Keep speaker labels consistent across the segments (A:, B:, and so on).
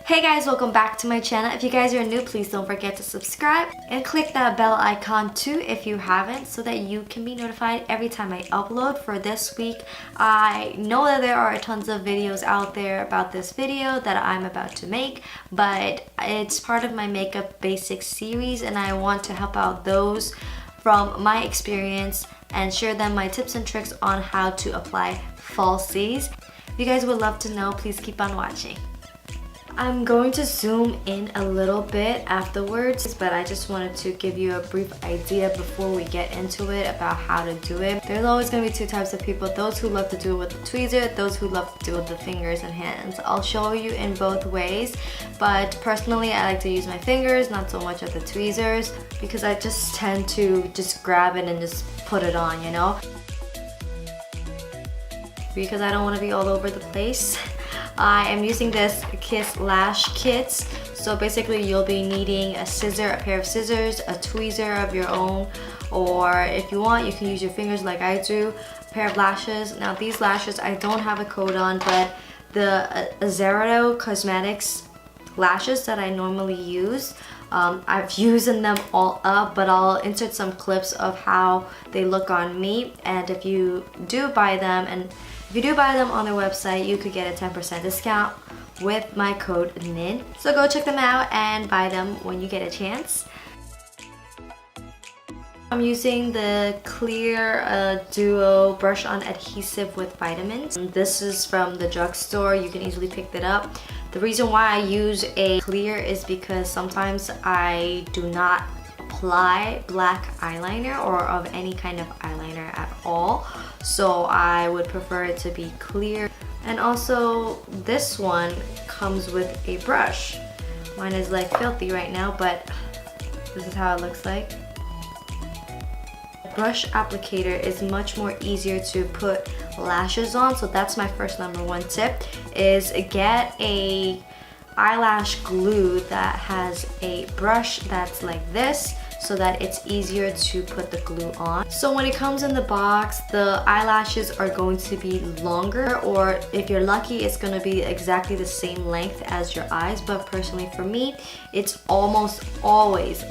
A: Hey guys, welcome back to my channel. If you guys are new, please don't forget to subscribe and click that bell icon too if you haven't, so that you can be notified every time I upload. For this week, I know that there are tons of videos out there about this video that I'm about to make, but it's part of my makeup basics series and I want to help out those from my experience and share them my tips and tricks on how to apply falsies. If you guys would love to know, please keep on watching. I'm going to zoom in a little bit afterwards, but I just wanted to give you a brief idea before we get into it about how to do it. There's always going to be two types of people: those who love to do it with the tweezer, those who love to do it with the fingers and hands. I'll show you in both ways, but personally I like to use my fingers, not so much of the tweezers, because I just tend to just grab it and just put it on, you know? Because I don't want to be all over the place. I am using this Kiss Lash kits. So basically you'll be needing a scissor, a pair of scissors, a tweezer of your own, or if you want you can use your fingers like I do, a pair of lashes. Now these lashes I don't have a code on, but the Zero Cosmetics lashes that I normally use, I've used them all up, but I'll insert some clips of how they look on me. And if you do buy them on their website, you could get a 10% discount with my code Hnin. So go check them out and buy them when you get a chance. I'm using the Clear Duo Brush On Adhesive with Vitamins. This is from the drugstore. You can easily pick that up. The reason why I use a clear is because sometimes I do not apply black eyeliner or of any kind of eyeliner at all, so I would prefer it to be clear. And also this one comes with a brush. Mine is like filthy right now, but this is how it looks like. Brush applicator is much more easier to put lashes on, so that's my first #1 tip, is get a eyelash glue that has a brush that's like this, so that it's easier to put the glue on. So when it comes in the box, the eyelashes are going to be longer, or if you're lucky it's going to be exactly the same length as your eyes, but personally for me it's almost always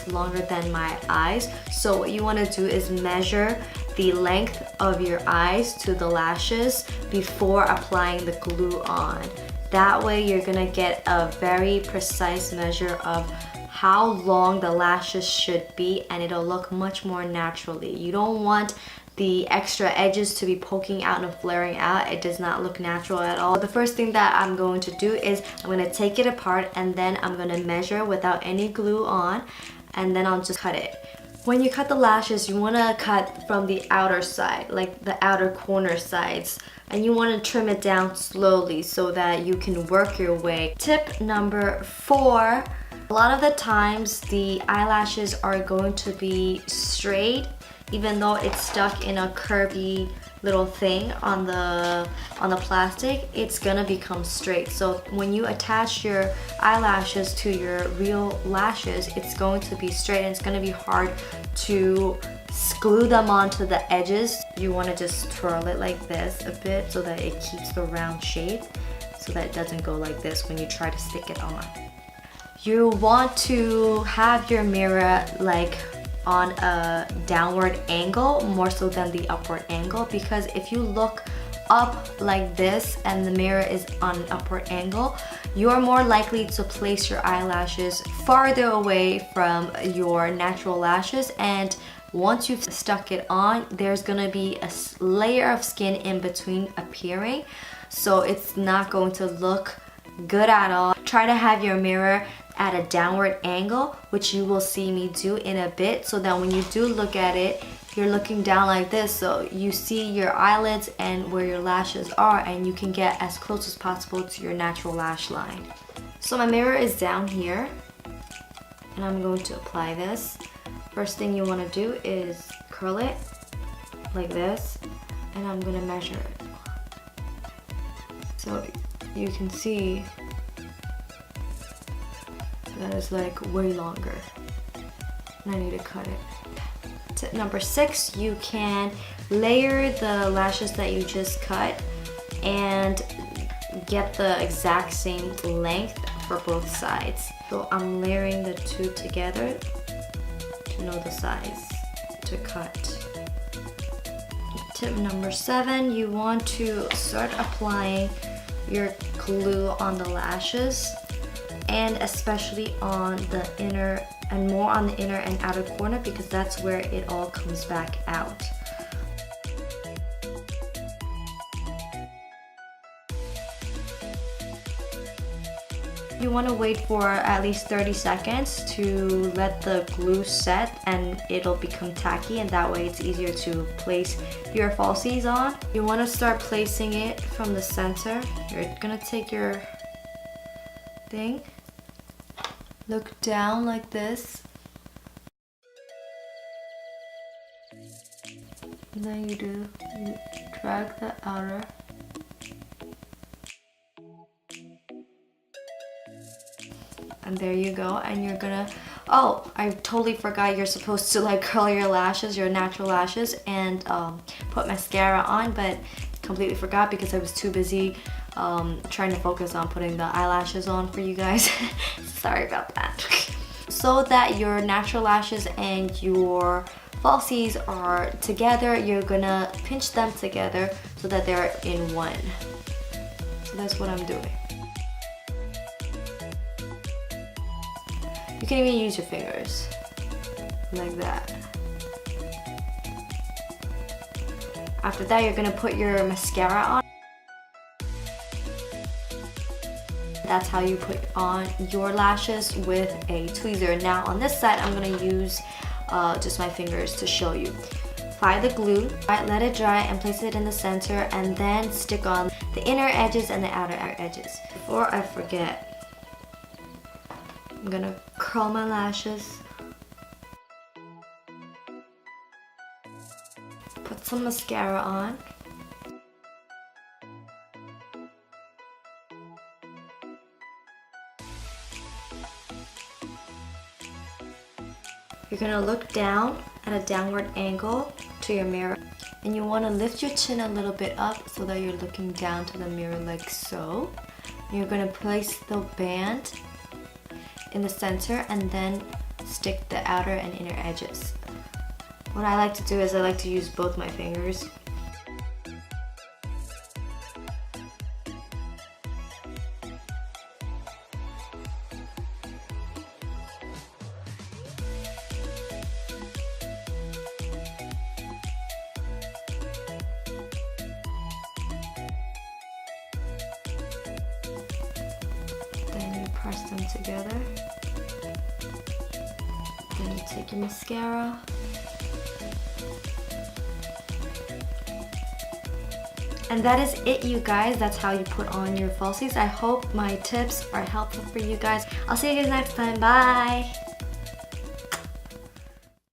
A: longer than my eyes. So what you want to do is measure the length of your eyes to the lashes before applying the glue on. That way you're gonna get a very precise measure of how long the lashes should be, and it'll look much more naturally. You don't want the extra edges to be poking out and flaring out. It does not look natural at all. The first thing that I'm going to do is I'm going to take it apart, and then I'm going to measure without any glue on, and then I'll just cut it. When you cut the lashes, you want to cut from the outer side, like the outer corner sides, and you want to trim it down slowly so that you can work your way. Tip number 4, a lot of the times the eyelashes are going to be straight, even though it's stuck in a curvy little thing on the plastic, it's gonna become straight. So when you attach your eyelashes to your real lashes, it's going to be straight and it's gonna be hard to glue them onto the edges. You want to just twirl it like this a bit so that it keeps the round shape, so that it doesn't go like this when you try to stick it on. You want to have your mirror like on a downward angle more so than the upward angle, because if you look up like this and the mirror is on an upward angle, you are more likely to place your eyelashes farther away from your natural lashes, and once you've stuck it on, there's gonna be a layer of skin in between appearing, so it's not going to look good at all. Try to have your mirror at a downward angle, which you will see me do in a bit, so that when you do look at it, you're looking down like this, so you see your eyelids and where your lashes are, and you can get as close as possible to your natural lash line. So my mirror is down here, and I'm going to apply this. First thing you want to do is curl it like this, and I'm going to measure it. So you can see that is like way longer, and I need to cut it. Tip number 6, you can layer the lashes that you just cut and get the exact same length for both sides. So I'm layering the two together to know the size to cut. Tip number 7, you want to start applying your glue on the lashes, and especially on the inner and more on the inner and outer corner, because that's where it all comes back out. You want to wait for at least 30 seconds to let the glue set and it'll become tacky, and that way it's easier to place your falsies on. You want to start placing it from the center. You're gonna take your thing, look down like this, and then you drag the outer. And there you go, and you're gonna, oh, I totally forgot, you're supposed to like curl your lashes, your natural lashes, and put mascara on, but completely forgot because I was too busy trying to focus on putting the eyelashes on for you guys. Sorry about that. So that your natural lashes and your falsies are together, you're gonna pinch them together so that they're in one. So that's what I'm doing. You can even use your fingers, like that. After that, you're gonna put your mascara on. That's how you put on your lashes with a tweezer. Now on this side, I'm gonna use just my fingers to show you. Apply the glue, let it dry and place it in the center, and then stick on the inner edges and the outer edges. Before I forget, I'm gonna curl my lashes, put some mascara on, you're gonna look down at a downward angle to your mirror, and you want to lift your chin a little bit up so that you're looking down to the mirror like so. You're gonna place the band in the center and then stick the outer and inner edges. What I like to do is I like to use both my fingers. Then you press them together. Then you take your mascara. And that is it, you guys. That's how you put on your falsies. I hope my tips are helpful for you guys. I'll see you guys next time. Bye!